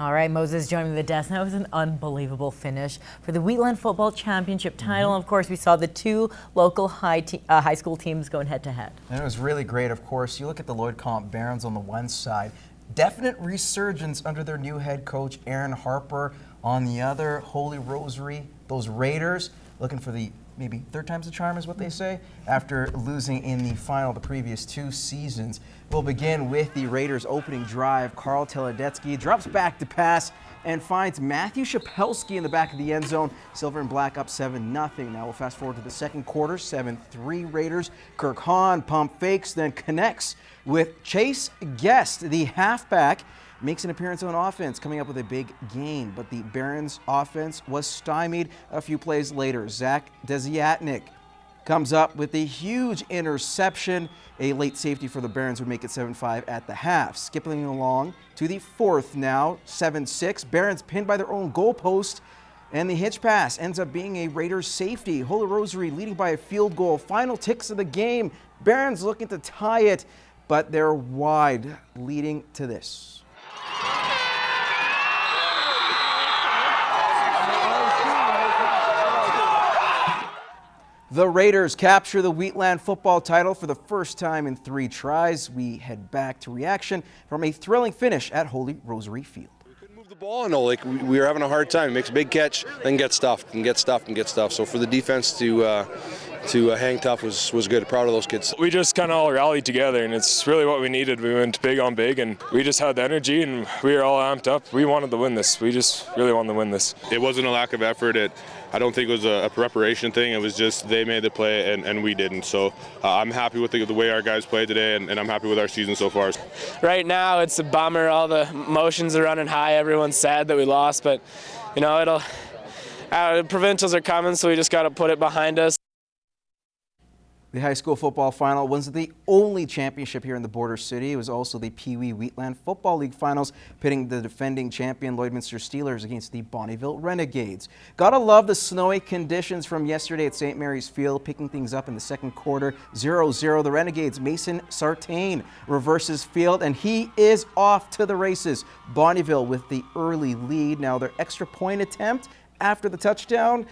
All right, Moses joining the desk. That was an unbelievable finish for the Wheatland Football Championship title. Of course, we saw the two local high school teams going head-to-head. And it was really great, of course. You look at the Lloyd Comp Barons on the one side. Definite resurgence under their new head coach, Aaron Harper. On the other, Holy Rosary, those Raiders, looking for the maybe third time's the charm is what they say, after losing in the final the previous 2 seasons. We'll begin with the Raiders' opening drive. Carl Teledetsky drops back to pass and finds Matthew Shapelski in the back of the end zone. Silver and Black up 7-0. Now we'll fast forward to the second quarter, 7-3 Raiders. Kirk Hahn pump fakes, then connects with Chase Guest, the halfback. Makes an appearance on offense, coming up with a big gain, but the Barons offense was stymied a few plays later. Zach Desiatnik comes up with a huge interception. A late safety for the Barons would make it 7-5 at the half. Skipping along to the fourth now, 7-6. Barons pinned by their own goalpost, and the hitch pass ends up being a Raiders safety. Holy Rosary leading by a field goal. Final ticks of the game. Barons looking to tie it, but they're wide, leading to this. The Raiders capture the Wheatland football title for the first time in 3 tries. We head back to reaction from a thrilling finish at Holy Rosary Field. We couldn't move the ball, and we were having a hard time. Makes a big catch, then get stuffed and get stuffed and get stuffed. So for the defense to hang tough was good. Proud of those kids. We just kind of all rallied together, and it's really what we needed. We went big on big, and we just had the energy, and we were all amped up. We wanted to win this. We just really wanted to win this. It wasn't a lack of effort. I don't think it was a preparation thing. It was just they made the play and we didn't. So I'm happy with the way our guys played today, and I'm happy with our season so far. Right now it's a bummer. All the emotions are running high. Everyone's sad that we lost, but you know, provincials are coming, so we just got to put it behind us. The high school football final wasn't the only championship here in the border city. It was also the Pee Wee Wheatland Football League finals, pitting the defending champion Lloydminster Steelers against the Bonnyville Renegades. Gotta love the snowy conditions from yesterday at St. Mary's Field, picking things up in the second quarter. 0-0. The Renegades' Mason Sartain reverses field, and he is off to the races. Bonnyville with the early lead. Now their extra point attempt after the touchdown,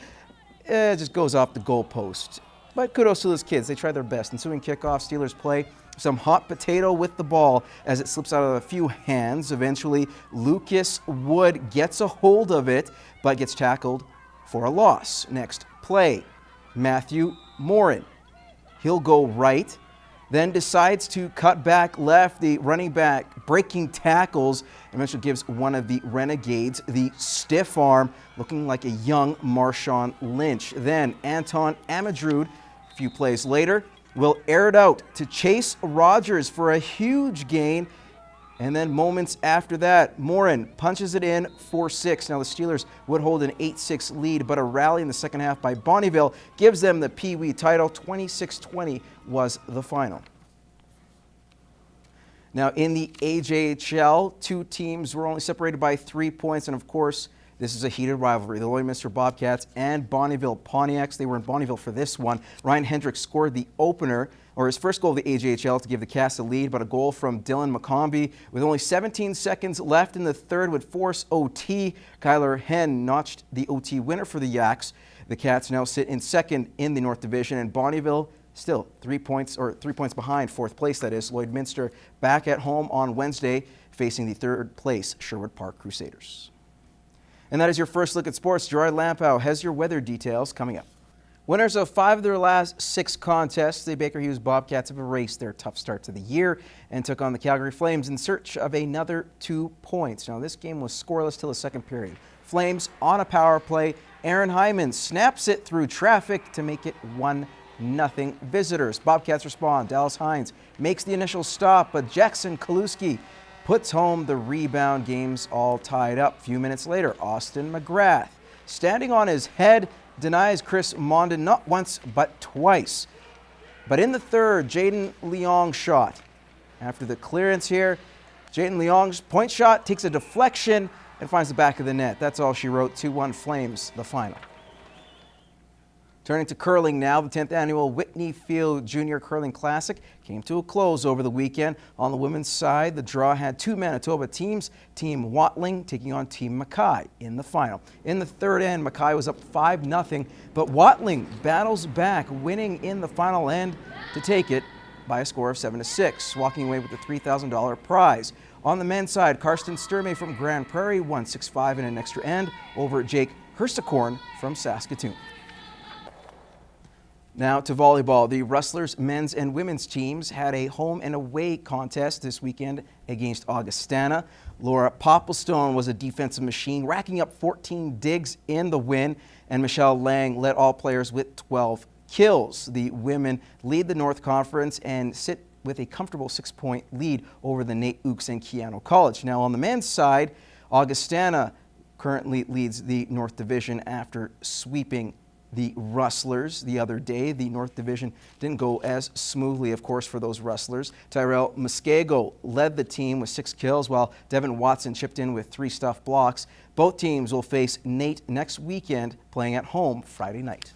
it just goes off the goalpost. But kudos to those kids. They tried their best. Ensuing kickoff, Steelers play some hot potato with the ball as it slips out of a few hands. Eventually, Lucas Wood gets a hold of it, but gets tackled for a loss. Next play, Matthew Morin. He'll go right, then decides to cut back left. The running back breaking tackles, eventually gives one of the Renegades the stiff arm, looking like a young Marshawn Lynch. Then Anton Amadroud, a few plays later, will air it out to Chase Rogers for a huge gain. And then moments after that, Morin punches it in for 6. Now the Steelers would hold an 8-6 lead, but a rally in the second half by Bonnyville gives them the Pee Wee title. 26-20 was the final. Now in the AJHL, 2 teams were only separated by 3 points, and of course, this is a heated rivalry. The Lloydminster Bobcats and Bonnyville Pontiacs. They were in Bonnyville for this one. Ryan Hendricks scored the opener, or his first goal of the AJHL, to give the Cats a lead, but a goal from Dylan McCombie with only 17 seconds left in the third would force OT. Kyler Henn notched the OT winner for the Yaks. The Cats now sit in second in the North Division, and Bonnyville still 3 points behind fourth place, that is. Lloydminster back at home on Wednesday, facing the third place Sherwood Park Crusaders. And that is your first look at sports. Gerard Lampow has your weather details coming up. Winners of 5 of their last 6 contests, the Baker Hughes Bobcats have erased their tough start to the year and took on the Calgary Flames in search of another 2 points. Now this game was scoreless till the second period. Flames on a power play. Aaron Hyman snaps it through traffic to make it 1-0 visitors. Bobcats respond. Dallas Hines makes the initial stop, but Jackson Kaluski puts home the rebound. Game's all tied up. A few minutes later, Austin McGrath, standing on his head, denies Chris Mondin not once but twice. But in the third, Jaden Leong's shot. After the clearance here, Jaden Leong's point shot takes a deflection and finds the back of the net. That's all she wrote. 2-1 Flames, the final. Turning to curling now, the 10th annual Whitney Field Junior Curling Classic came to a close over the weekend. On the women's side, the draw had two Manitoba teams, Team Watling taking on Team Mackay in the final. In the third end, Mackay was up 5-0, but Watling battles back, winning in the final end to take it by a score of 7-6, walking away with the $3,000 prize. On the men's side, Karsten Sturmey from Grand Prairie won 6-5 in an extra end over Jake Hersticorn from Saskatoon. Now to volleyball. The Rustlers men's and women's teams had a home and away contest this weekend against Augustana. Laura Popplestone was a defensive machine, racking up 14 digs in the win, and Michelle Lang led all players with 12 kills. The women lead the North Conference and sit with a comfortable 6-point lead over the Nate Oaks and Keano College. Now on the men's side, Augustana currently leads the North Division after sweeping the Rustlers the other day. The North Division didn't go as smoothly, of course, for those Rustlers. Tyrell Muskego led the team with 6 kills, while Devin Watson chipped in with 3 stuffed blocks. Both teams will face Nate next weekend, playing at home Friday night.